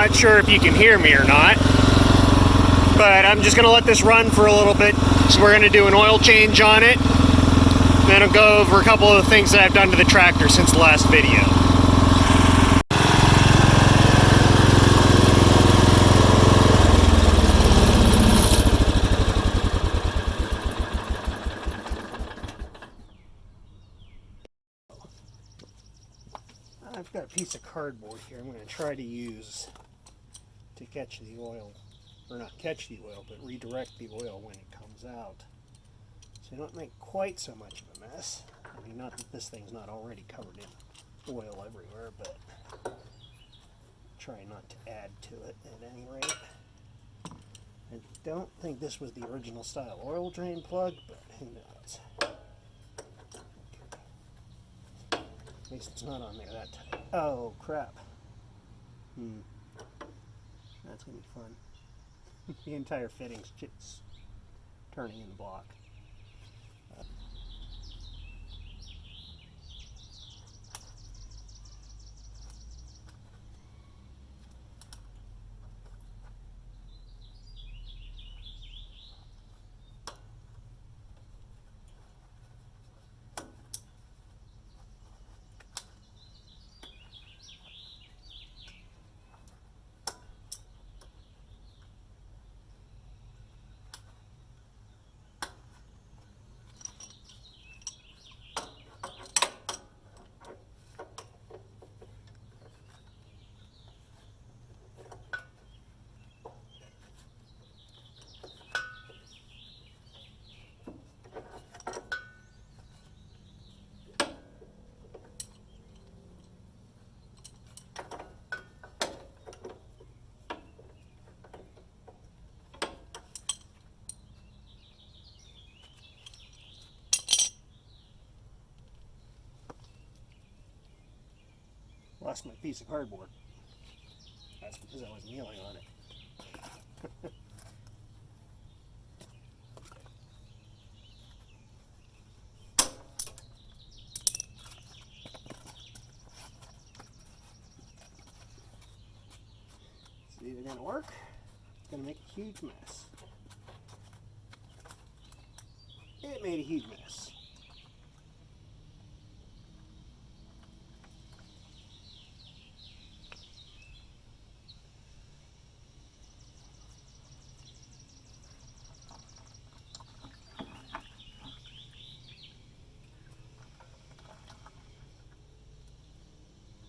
not sure if you can hear me or not, but I'm just going to let this run for a little bit. So we're going to do an oil change on it. Then I'll go over a couple of the things that I've done to the tractor since the last video. I've got a piece of cardboard here I'm going to try to use to catch the oil, or not catch the oil, but redirect the oil when it comes out. So you don't make quite so much of a mess. I mean, not that this thing's not already covered in oil everywhere, but try not to add to it at any rate. I don't think this was the original style oil drain plug, but who knows. At least it's not on there that time. Oh, crap. That's going to be fun. The entire fitting's just turning in the block. Lost my piece of cardboard. That's because I was kneeling on it. It's either going to work, it's going to make a huge mess. It made a huge mess.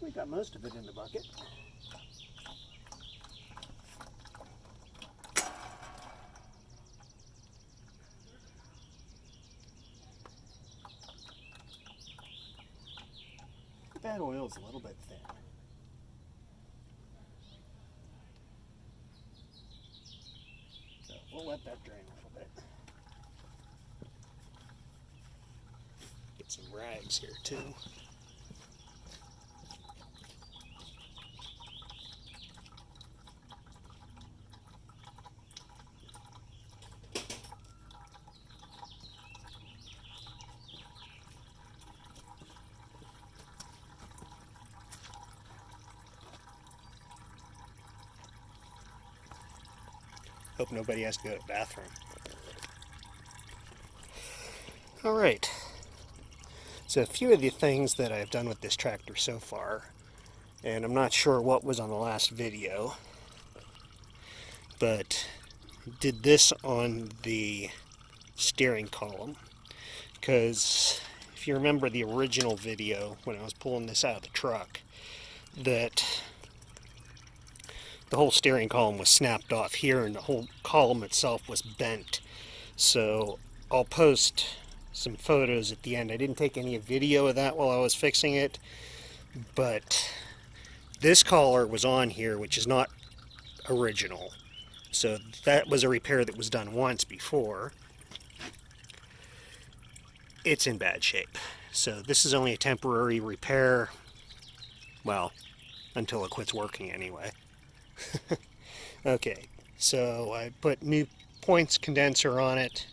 We got most of it in the bucket. That oil is a little bit thin. So we'll let that drain a little bit. Get some rags here too. Hope nobody has to go to the bathroom. Alright, so a few of the things that I've done with this tractor so far, and I'm not sure what was on the last video, but did this on the steering column, because if you remember the original video when I was pulling this out of the truck, that the whole steering column was snapped off here and the whole column itself was bent. So I'll post some photos at the end. I didn't take any video of that while I was fixing it, but this collar was on here, which is not original. So that was a repair that was done once before. It's in bad shape. So this is only a temporary repair. Well, until it quits working anyway. Okay, so I put new points condenser on it.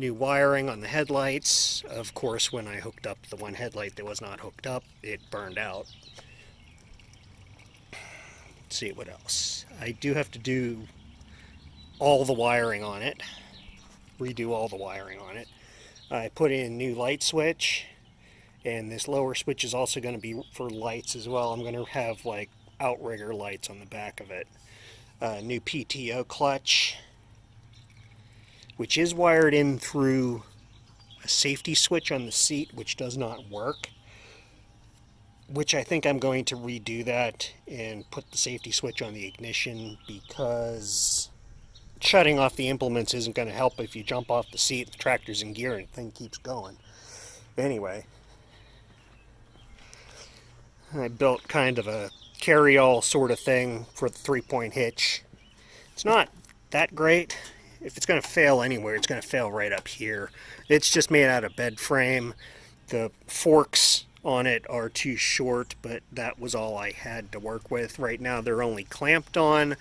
new wiring on the headlights. Of course, when I hooked up the one headlight that was not hooked up, it burned out. Let's see what else. I do have to do all the wiring on it, redo all the wiring on it. I put in a new light switch, and this lower switch is also going to be for lights as well. I'm going to have like outrigger lights on the back of it. New PTO clutch, which is wired in through a safety switch on the seat, which does not work. Which I think I'm going to redo that and put the safety switch on the ignition, because shutting off the implements isn't going to help if you jump off the seat, the tractor's in gear, and the thing keeps going. Anyway, I built kind of a carryall sort of thing for the 3-point hitch. It's not that great. If it's going to fail anywhere, it's going to fail right up here. It's just made out of bed frame. The forks on it are too short, but that was all I had to work with. Right now they're only clamped on.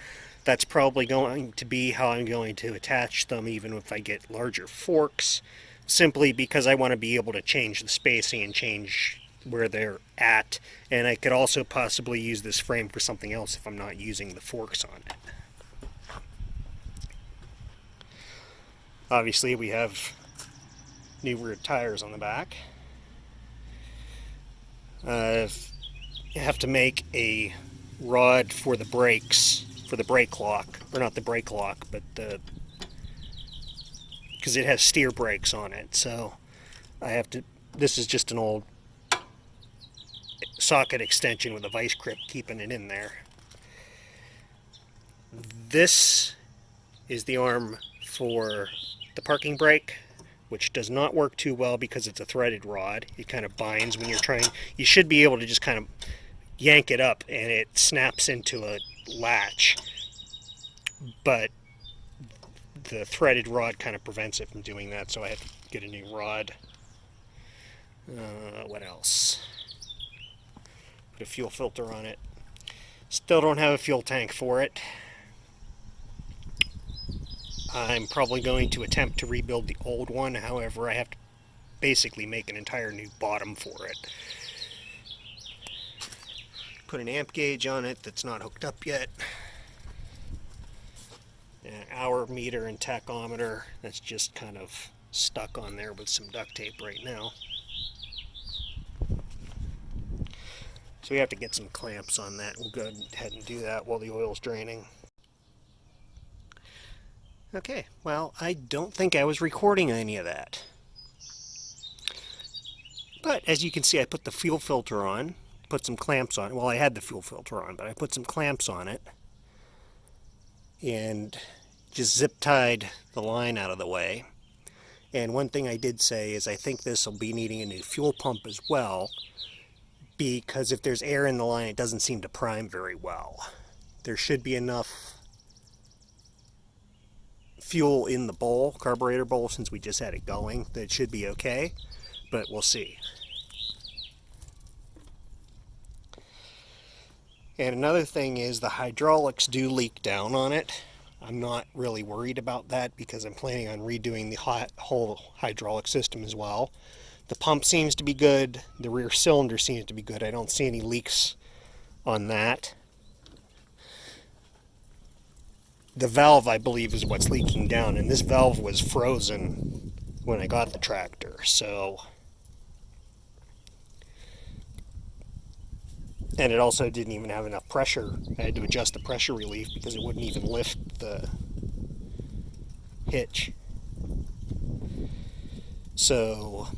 That's probably going to be how I'm going to attach them, even if I get larger forks, simply because I want to be able to change the spacing and change where they're at. And I could also possibly use this frame for something else if I'm not using the forks on it. Obviously we have new rear tires on the back. I have to make a rod for the brakes, for the brake lock, or not the brake lock, but because it has steer brakes on it. So I have to, this is just an old socket extension with a vice grip keeping it in there. This is the arm for the parking brake, which does not work too well because it's a threaded rod. It kind of binds when you're trying. You should be able to just kind of yank it up and it snaps into a latch, but the threaded rod kind of prevents it from doing that, so I have to get a new rod. What else? Put a fuel filter on it. Still don't have a fuel tank for it. I'm probably going to attempt to rebuild the old one. However, I have to basically make an entire new bottom for it. Put an amp gauge on it that's not hooked up yet. An hour meter and tachometer that's just kind of stuck on there with some duct tape right now. So we have to get some clamps on that. We'll go ahead and do that while the oil's draining. Okay, well, I don't think I was recording any of that. But as you can see, I put the fuel filter on, put some clamps on it. Well, I had the fuel filter on, but I put some clamps on it and just zip tied the line out of the way. And one thing I did say is I think this will be needing a new fuel pump as well, because if there's air in the line, it doesn't seem to prime very well. There should be enough fuel in the bowl, carburetor bowl, since we just had it going, that it should be okay, but we'll see. And another thing is the hydraulics do leak down on it. I'm not really worried about that because I'm planning on redoing the whole hydraulic system as well. The pump seems to be good, the rear cylinder seems to be good. I don't see any leaks on that. The valve, I believe, is what's leaking down, and this valve was frozen when I got the tractor, so. And it also didn't even have enough pressure. I had to adjust the pressure relief because it wouldn't even lift the hitch. So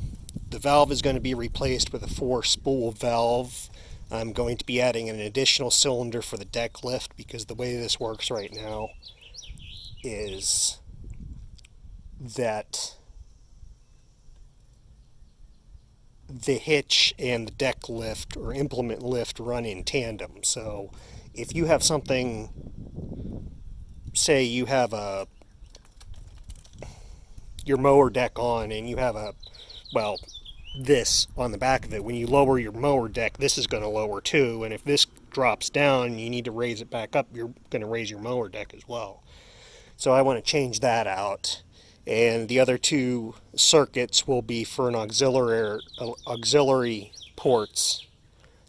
the valve is going to be replaced with a 4-spool valve. I'm going to be adding an additional cylinder for the deck lift, because the way this works right now is that the hitch and the deck lift or implement lift run in tandem. So if you have something, say you have your mower deck on and you have this on the back of it, when you lower your mower deck, this is going to lower too, and if this drops down and you need to raise it back up, you're going to raise your mower deck as well. So I want to change that out and the other two circuits will be for an auxiliary ports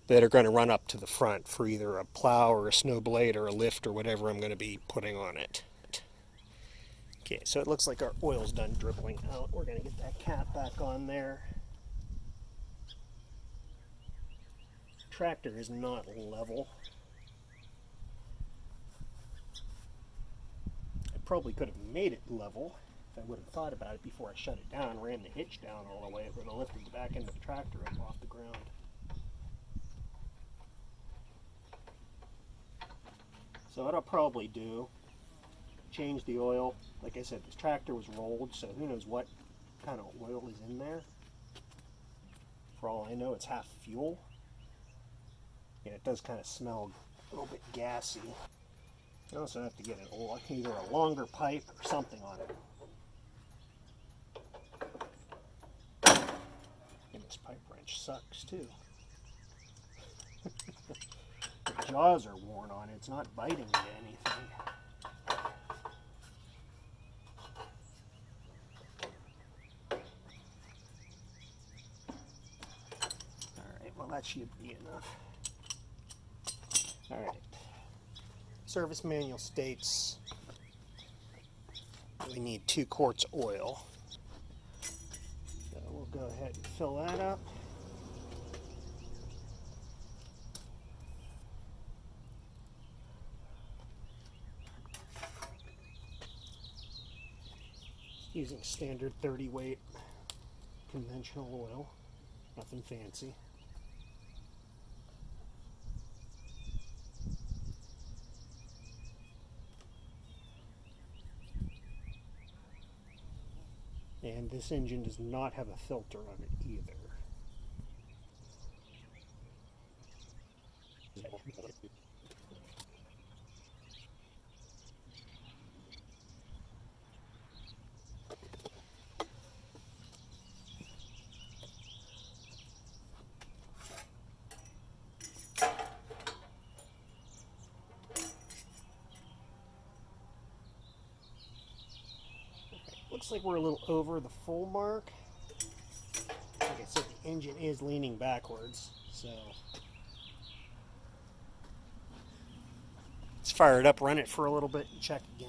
that are going to run up to the front for either a plow or a snow blade or a lift or whatever I'm going to be putting on it. Okay, so it looks like our oil's done dribbling out. We're going to get that cap back on there. Tractor is not level. I probably could have made it level if I would have thought about it before I shut it down, ran the hitch down all the way. It would have lifted the back end of the tractor up off the ground. So what I'll probably do, change the oil. Like I said, this tractor was rolled, so who knows what kind of oil is in there. For all I know, it's half fuel. And it does kind of smell a little bit gassy. You also have to get either a longer pipe or something on it. And this pipe wrench sucks too. The jaws are worn on it. It's not biting into anything. Alright, well that should be enough. Alright. Service manual states we need 2 quarts oil. So we'll go ahead and fill that up. Using standard 30 weight conventional oil, nothing fancy. And this engine does not have a filter on it either. Looks like we're a little over the full mark. Like I said, the engine is leaning backwards, so let's fire it up, run it for a little bit, and check again.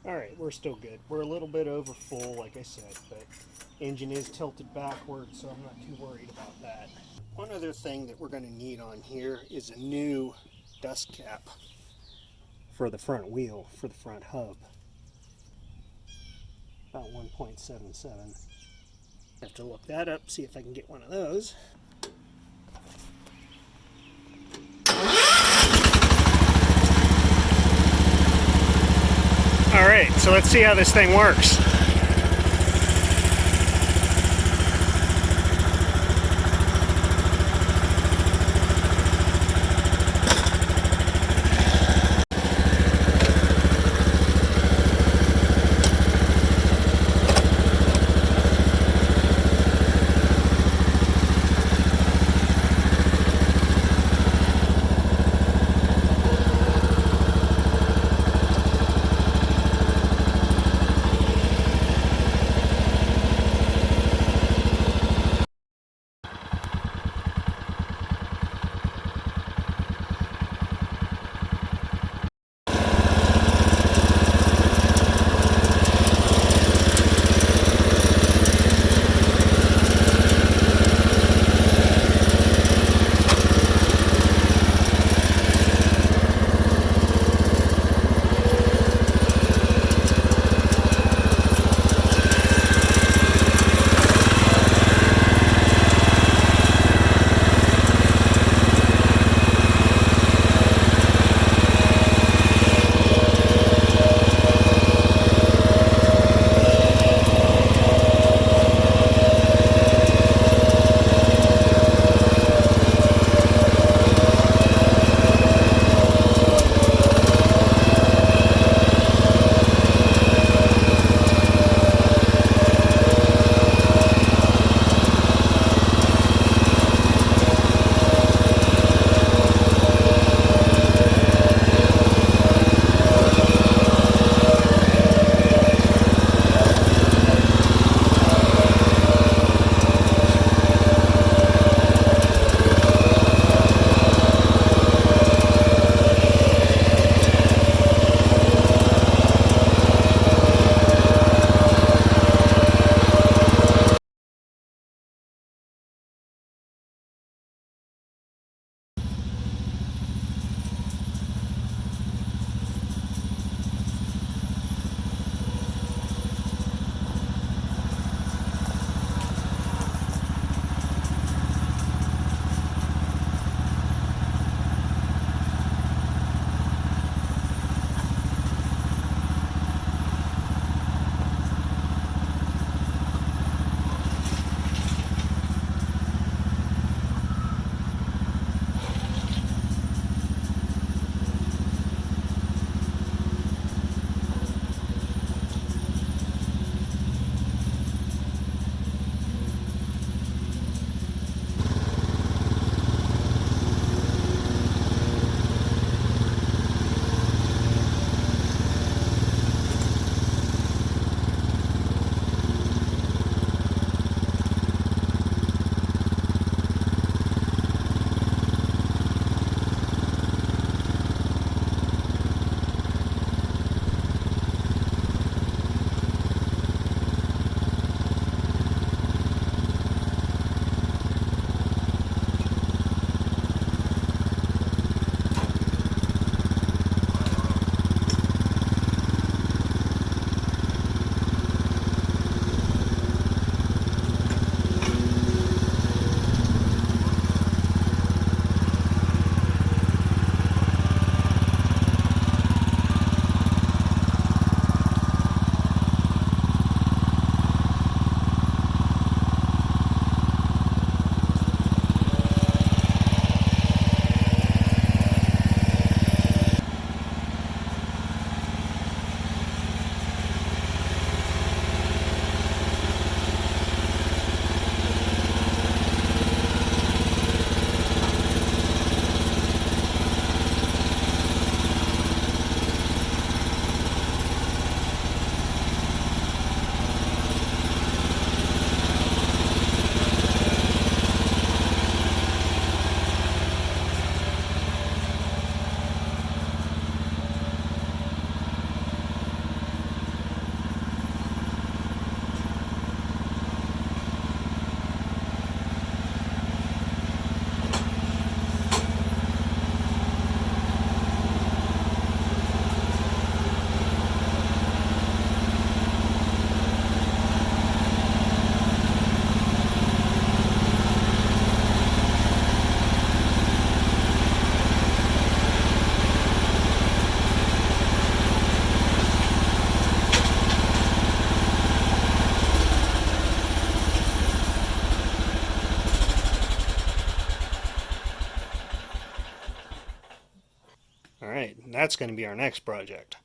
Alright, we're still good. We're a little bit over full, like I said, but engine is tilted backwards, so I'm not too worried about that. One other thing that we're going to need on here is a new dust cap for the front wheel, for the front hub. About 1.77. Have to look that up, see if I can get one of those. Alright, so let's see how this thing works. Alright, that's going to be our next project.